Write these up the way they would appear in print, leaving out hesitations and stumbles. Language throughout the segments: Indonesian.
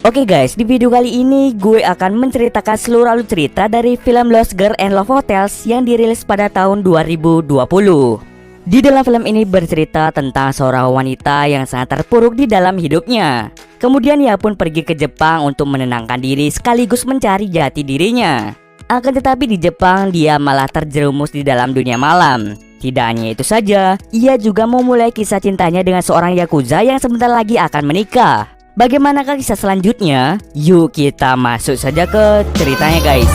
Oke guys, di video kali ini gue akan menceritakan seluruh alur cerita dari film Lost Girl and Love Hotels yang dirilis pada tahun 2020. Di dalam film ini bercerita tentang seorang wanita yang sangat terpuruk di dalam hidupnya. Kemudian ia pun pergi ke Jepang untuk menenangkan diri sekaligus mencari jati dirinya. Akan tetapi di Jepang dia malah terjerumus di dalam dunia malam. Tidak hanya itu saja, ia juga memulai kisah cintanya dengan seorang yakuza yang sebentar lagi akan menikah. Bagaimanakah kisah selanjutnya? Yuk kita masuk saja ke ceritanya guys.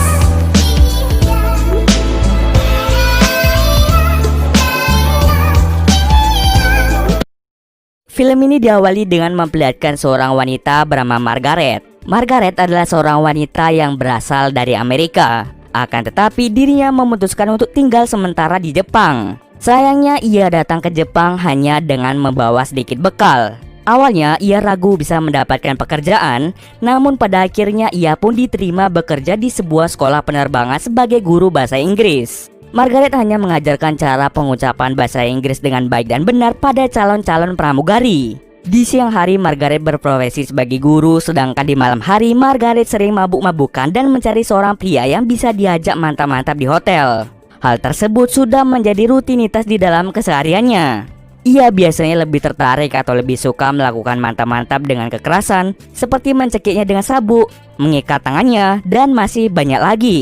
Film ini diawali dengan memperlihatkan seorang wanita bernama Margaret. Margaret adalah seorang wanita yang berasal dari Amerika. Akan tetapi dirinya memutuskan untuk tinggal sementara di Jepang. Sayangnya ia datang ke Jepang hanya dengan membawa sedikit bekal. Awalnya ia ragu bisa mendapatkan pekerjaan, namun pada akhirnya ia pun diterima bekerja di sebuah sekolah penerbangan sebagai guru bahasa Inggris. Margaret hanya mengajarkan cara pengucapan bahasa Inggris dengan baik dan benar pada calon-calon pramugari. Di siang hari Margaret berprofesi sebagai guru, sedangkan di malam hari Margaret sering mabuk-mabukan dan mencari seorang pria yang bisa diajak mantap-mantap di hotel. Hal tersebut sudah menjadi rutinitas di dalam kesehariannya. Ia biasanya lebih tertarik atau lebih suka melakukan mantap-mantap dengan kekerasan, seperti mencekiknya dengan sabuk, mengikat tangannya, dan masih banyak lagi.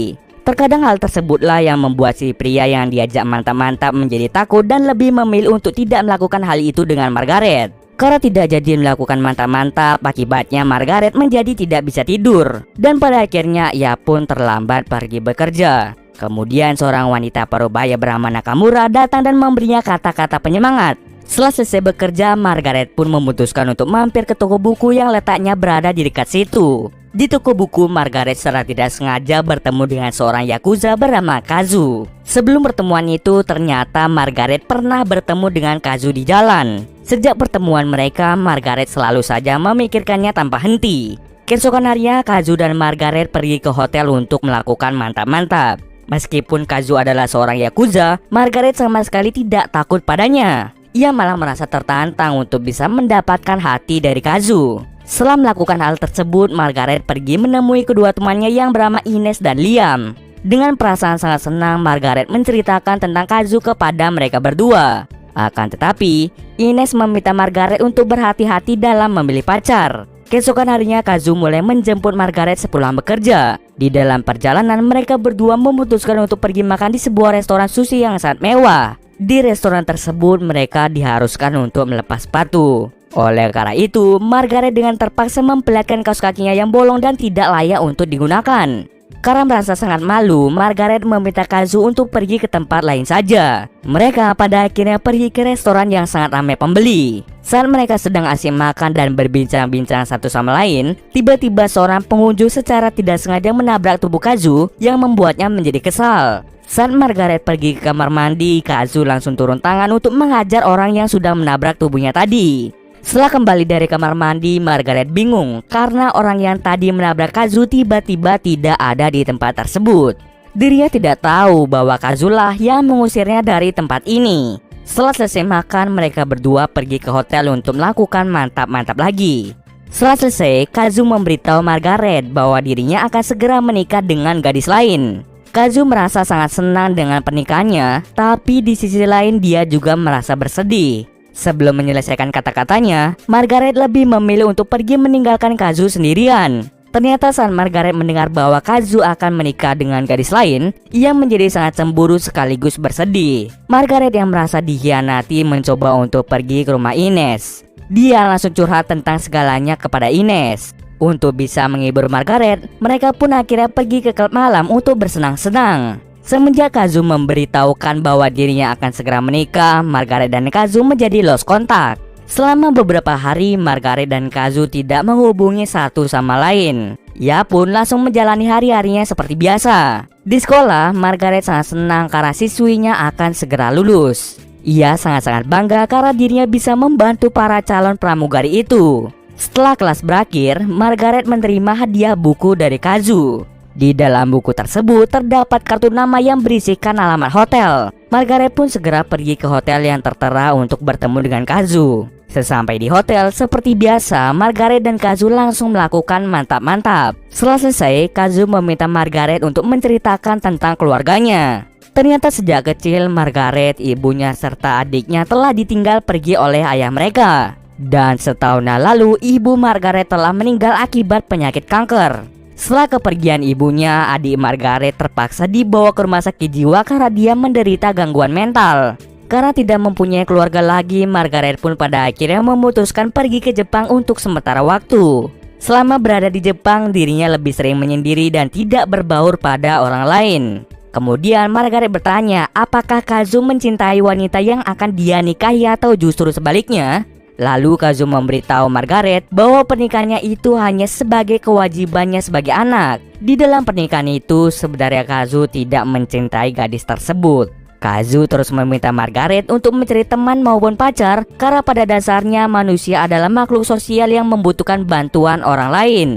Terkadang hal tersebutlah yang membuat si pria yang diajak mantap-mantap menjadi takut dan lebih memilih untuk tidak melakukan hal itu dengan Margaret. Karena tidak jadi melakukan mantap-mantap, akibatnya Margaret menjadi tidak bisa tidur. Dan pada akhirnya ia pun terlambat pergi bekerja. Kemudian seorang wanita parubaya bernama Nakamura datang dan memberinya kata-kata penyemangat. Setelah selesai bekerja, Margaret pun memutuskan untuk mampir ke toko buku yang letaknya berada di dekat situ. Di toko buku, Margaret secara tidak sengaja bertemu dengan seorang yakuza bernama Kazu. Sebelum pertemuan itu, ternyata Margaret pernah bertemu dengan Kazu di jalan. Sejak pertemuan mereka, Margaret selalu saja memikirkannya tanpa henti. Keesokan harinya, Kazu dan Margaret pergi ke hotel untuk melakukan mantap-mantap. Meskipun Kazu adalah seorang yakuza, Margaret sama sekali tidak takut padanya. Ia malah merasa tertantang untuk bisa mendapatkan hati dari Kazu. Setelah melakukan hal tersebut, Margaret pergi menemui kedua temannya yang bernama Ines dan Liam. Dengan perasaan sangat senang, Margaret menceritakan tentang Kazu kepada mereka berdua. Akan tetapi, Ines meminta Margaret untuk berhati-hati dalam memilih pacar. Keesokan harinya Kazu mulai menjemput Margaret sepulang bekerja. Di dalam perjalanan mereka berdua memutuskan untuk pergi makan di sebuah restoran sushi yang sangat mewah. Di restoran tersebut mereka diharuskan untuk melepas sepatu. Oleh karena itu, Margaret dengan terpaksa memperlihatkan kaos kakinya yang bolong dan tidak layak untuk digunakan. Karena merasa sangat malu, Margaret meminta Kazu untuk pergi ke tempat lain saja. Mereka pada akhirnya pergi ke restoran yang sangat ramai pembeli. Saat mereka sedang asyik makan dan berbincang-bincang satu sama lain, tiba-tiba seorang pengunjung secara tidak sengaja menabrak tubuh Kazu yang membuatnya menjadi kesal. Saat Margaret pergi ke kamar mandi, Kazu langsung turun tangan untuk menghajar orang yang sudah menabrak tubuhnya tadi. Setelah kembali dari kamar mandi, Margaret bingung karena orang yang tadi menabrak Kazu tiba-tiba tidak ada di tempat tersebut. Dirinya tidak tahu bahwa Kazulah yang mengusirnya dari tempat ini. Setelah selesai makan, mereka berdua pergi ke hotel untuk melakukan mantap-mantap lagi. Setelah selesai, Kazu memberitahu Margaret bahwa dirinya akan segera menikah dengan gadis lain. Kazu merasa sangat senang dengan pernikahannya, tapi di sisi lain dia juga merasa bersedih. Sebelum menyelesaikan kata-katanya, Margaret lebih memilih untuk pergi meninggalkan Kazu sendirian. Ternyata saat Margaret mendengar bahwa Kazu akan menikah dengan gadis lain, ia menjadi sangat cemburu sekaligus bersedih. Margaret yang merasa dikhianati mencoba untuk pergi ke rumah Ines. Dia langsung curhat tentang segalanya kepada Ines. Untuk bisa menghibur Margaret, mereka pun akhirnya pergi ke klub malam untuk bersenang-senang. Semenjak Kazu memberitahukan bahwa dirinya akan segera menikah, Margaret dan Kazu menjadi lost kontak. Selama beberapa hari, Margaret dan Kazu tidak menghubungi satu sama lain. Ia pun langsung menjalani hari-harinya seperti biasa. Di sekolah, Margaret sangat senang karena siswinya akan segera lulus. Ia sangat-sangat bangga karena dirinya bisa membantu para calon pramugari itu. Setelah kelas berakhir, Margaret menerima hadiah buku dari Kazu. Di dalam buku tersebut terdapat kartu nama yang berisikan alamat hotel. Margaret pun segera pergi ke hotel yang tertera untuk bertemu dengan Kazu. Sesampai di hotel, seperti biasa, Margaret dan Kazu langsung melakukan mantap-mantap. Setelah selesai, Kazu meminta Margaret untuk menceritakan tentang keluarganya. Ternyata sejak kecil, Margaret, ibunya, serta adiknya telah ditinggal pergi oleh ayah mereka. Dan setahun lalu, ibu Margaret telah meninggal akibat penyakit kanker. Setelah kepergian ibunya, adik Margaret terpaksa dibawa ke rumah sakit jiwa karena dia menderita gangguan mental. Karena tidak mempunyai keluarga lagi, Margaret pun pada akhirnya memutuskan pergi ke Jepang untuk sementara waktu. Selama berada di Jepang, dirinya lebih sering menyendiri dan tidak berbaur pada orang lain. Kemudian Margaret bertanya, apakah Kazu mencintai wanita yang akan dia nikahi atau justru sebaliknya? Lalu Kazu memberitahu Margaret bahwa pernikahannya itu hanya sebagai kewajibannya sebagai anak. Di dalam pernikahan itu, sebenarnya Kazu tidak mencintai gadis tersebut. Kazu terus meminta Margaret untuk mencari teman maupun pacar karena pada dasarnya manusia adalah makhluk sosial yang membutuhkan bantuan orang lain.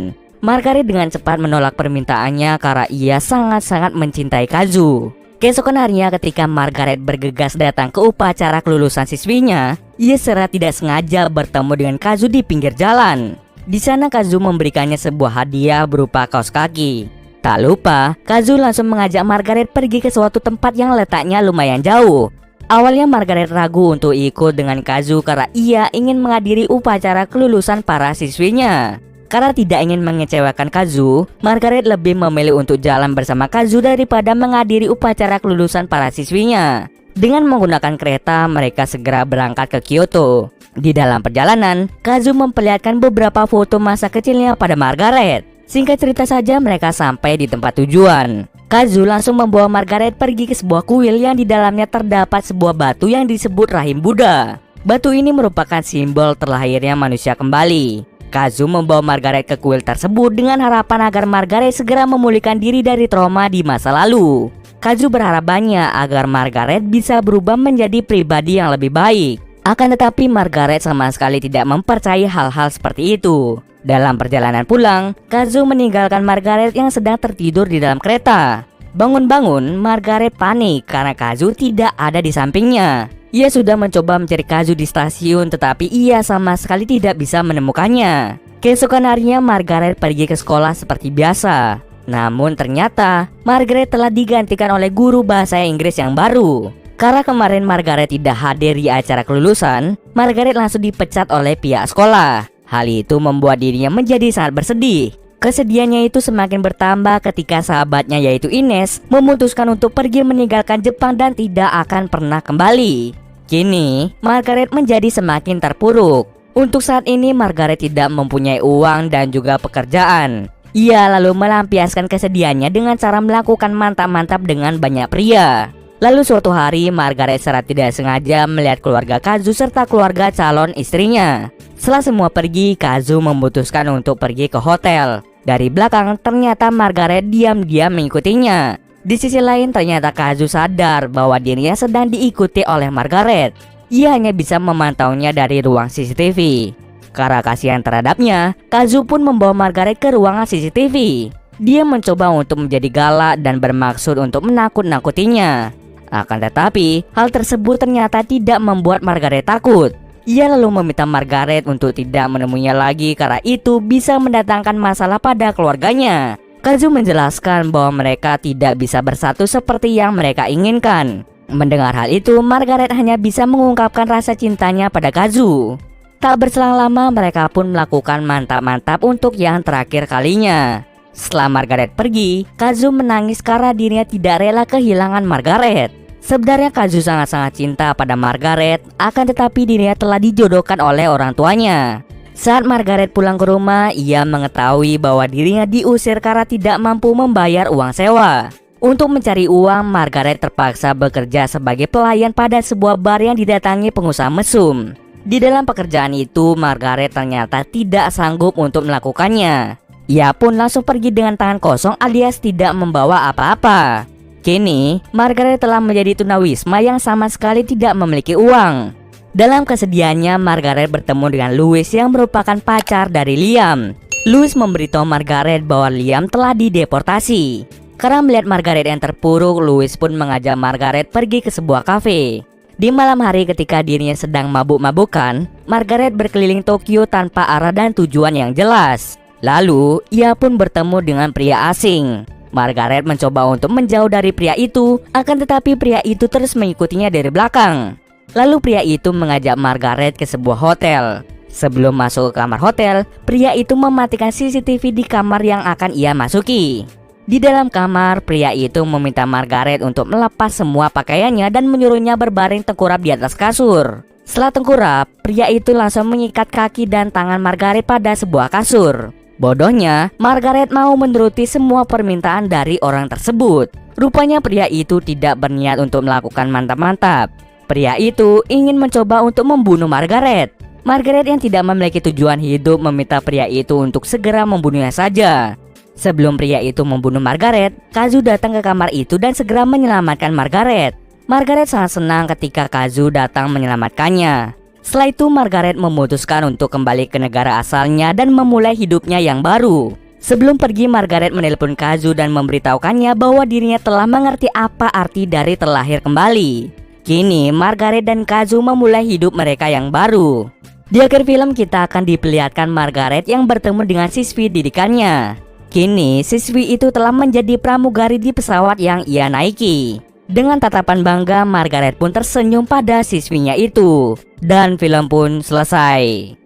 Margaret dengan cepat menolak permintaannya karena ia sangat-sangat mencintai Kazu. Keesokan harinya ketika Margaret bergegas datang ke upacara kelulusan siswinya, ia secara tidak sengaja bertemu dengan Kazu di pinggir jalan. Di sana Kazu memberikannya sebuah hadiah berupa kaos kaki. Tak lupa, Kazu langsung mengajak Margaret pergi ke suatu tempat yang letaknya lumayan jauh. Awalnya Margaret ragu untuk ikut dengan Kazu karena ia ingin menghadiri upacara kelulusan para siswinya. Karena tidak ingin mengecewakan Kazu, Margaret lebih memilih untuk jalan bersama Kazu daripada menghadiri upacara kelulusan para siswinya. Dengan menggunakan kereta, mereka segera berangkat ke Kyoto. Di dalam perjalanan, Kazu memperlihatkan beberapa foto masa kecilnya pada Margaret. Singkat cerita saja, mereka sampai di tempat tujuan. Kazu langsung membawa Margaret pergi ke sebuah kuil yang di dalamnya terdapat sebuah batu yang disebut rahim Buddha. Batu ini merupakan simbol terlahirnya manusia kembali. Kazu membawa Margaret ke kuil tersebut dengan harapan agar Margaret segera memulihkan diri dari trauma di masa lalu. Kazu berharap banyak agar Margaret bisa berubah menjadi pribadi yang lebih baik. Akan tetapi Margaret sama sekali tidak mempercayai hal-hal seperti itu. Dalam perjalanan pulang, Kazu meninggalkan Margaret yang sedang tertidur di dalam kereta. Bangun-bangun, Margaret panik karena Kazu tidak ada di sampingnya. Ia sudah mencoba mencari Kazu di stasiun, tetapi ia sama sekali tidak bisa menemukannya. Keesokan harinya, Margaret pergi ke sekolah seperti biasa. Namun ternyata, Margaret telah digantikan oleh guru bahasa Inggris yang baru. Karena kemarin Margaret tidak hadir di acara kelulusan, Margaret langsung dipecat oleh pihak sekolah. Hal itu membuat dirinya menjadi sangat bersedih. Kesedihannya itu semakin bertambah ketika sahabatnya yaitu Ines memutuskan untuk pergi meninggalkan Jepang dan tidak akan pernah kembali. Kini, Margaret menjadi semakin terpuruk. Untuk saat ini Margaret tidak mempunyai uang dan juga pekerjaan. Ia lalu melampiaskan kesedihannya dengan cara melakukan mantap-mantap dengan banyak pria. Lalu suatu hari Margaret secara tidak sengaja melihat keluarga Kazu serta keluarga calon istrinya. Setelah semua pergi, Kazu memutuskan untuk pergi ke hotel. Dari belakang ternyata Margaret diam-diam mengikutinya. Di sisi lain ternyata Kazu sadar bahwa dirinya sedang diikuti oleh Margaret. Ia hanya bisa memantaunya dari ruang CCTV. Karena kasihan terhadapnya, Kazu pun membawa Margaret ke ruangan CCTV. Dia mencoba untuk menjadi galak dan bermaksud untuk menakut-nakutinya. Akan tetapi, hal tersebut ternyata tidak membuat Margaret takut. Ia lalu meminta Margaret untuk tidak menemuinya lagi karena itu bisa mendatangkan masalah pada keluarganya. Kazu menjelaskan bahwa mereka tidak bisa bersatu seperti yang mereka inginkan. Mendengar hal itu, Margaret hanya bisa mengungkapkan rasa cintanya pada Kazu. Tak berselang lama, mereka pun melakukan mantap-mantap untuk yang terakhir kalinya. Setelah Margaret pergi, Kazu menangis karena dirinya tidak rela kehilangan Margaret. Sebenarnya Kazu sangat-sangat cinta pada Margaret, akan tetapi dirinya telah dijodohkan oleh orang tuanya. Saat Margaret pulang ke rumah, ia mengetahui bahwa dirinya diusir karena tidak mampu membayar uang sewa. Untuk mencari uang, Margaret terpaksa bekerja sebagai pelayan pada sebuah bar yang didatangi pengusaha mesum. Di dalam pekerjaan itu, Margaret ternyata tidak sanggup untuk melakukannya. Ia pun langsung pergi dengan tangan kosong alias tidak membawa apa-apa. Kini, Margaret telah menjadi tunawisma yang sama sekali tidak memiliki uang. Dalam kesedihannya, Margaret bertemu dengan Louis yang merupakan pacar dari Liam. Louis memberitahu Margaret bahwa Liam telah dideportasi. Karena melihat Margaret yang terpuruk, Louis pun mengajak Margaret pergi ke sebuah kafe. Di malam hari ketika dirinya sedang mabuk-mabukan, Margaret berkeliling Tokyo tanpa arah dan tujuan yang jelas. Lalu, ia pun bertemu dengan pria asing. Margaret mencoba untuk menjauh dari pria itu, akan tetapi pria itu terus mengikutinya dari belakang. Lalu pria itu mengajak Margaret ke sebuah hotel. Sebelum masuk ke kamar hotel, pria itu mematikan CCTV di kamar yang akan ia masuki. Di dalam kamar, pria itu meminta Margaret untuk melepas semua pakaiannya dan menyuruhnya berbaring tengkurap di atas kasur. Setelah tengkurap, pria itu langsung mengikat kaki dan tangan Margaret pada sebuah kasur. Bodohnya, Margaret mau menuruti semua permintaan dari orang tersebut. Rupanya pria itu tidak berniat untuk melakukan mantap-mantap. Pria itu ingin mencoba untuk membunuh Margaret. Margaret yang tidak memiliki tujuan hidup meminta pria itu untuk segera membunuhnya saja. Sebelum pria itu membunuh Margaret, Kazu datang ke kamar itu dan segera menyelamatkan Margaret. Margaret sangat senang ketika Kazu datang menyelamatkannya. Setelah itu Margaret memutuskan untuk kembali ke negara asalnya dan memulai hidupnya yang baru. Sebelum pergi, Margaret menelpon Kazu dan memberitahukannya bahwa dirinya telah mengerti apa arti dari terlahir kembali. Kini Margaret dan Kazu memulai hidup mereka yang baru. Di akhir film kita akan diperlihatkan Margaret yang bertemu dengan siswi didikannya. Kini siswi itu telah menjadi pramugari di pesawat yang ia naiki. Dengan tatapan bangga, Margaret pun tersenyum pada siswinya itu. Dan film pun selesai.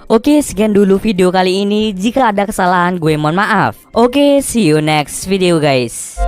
Oke, sekian dulu video kali ini. Jika ada kesalahan, gue mohon maaf. Oke, see you next video guys.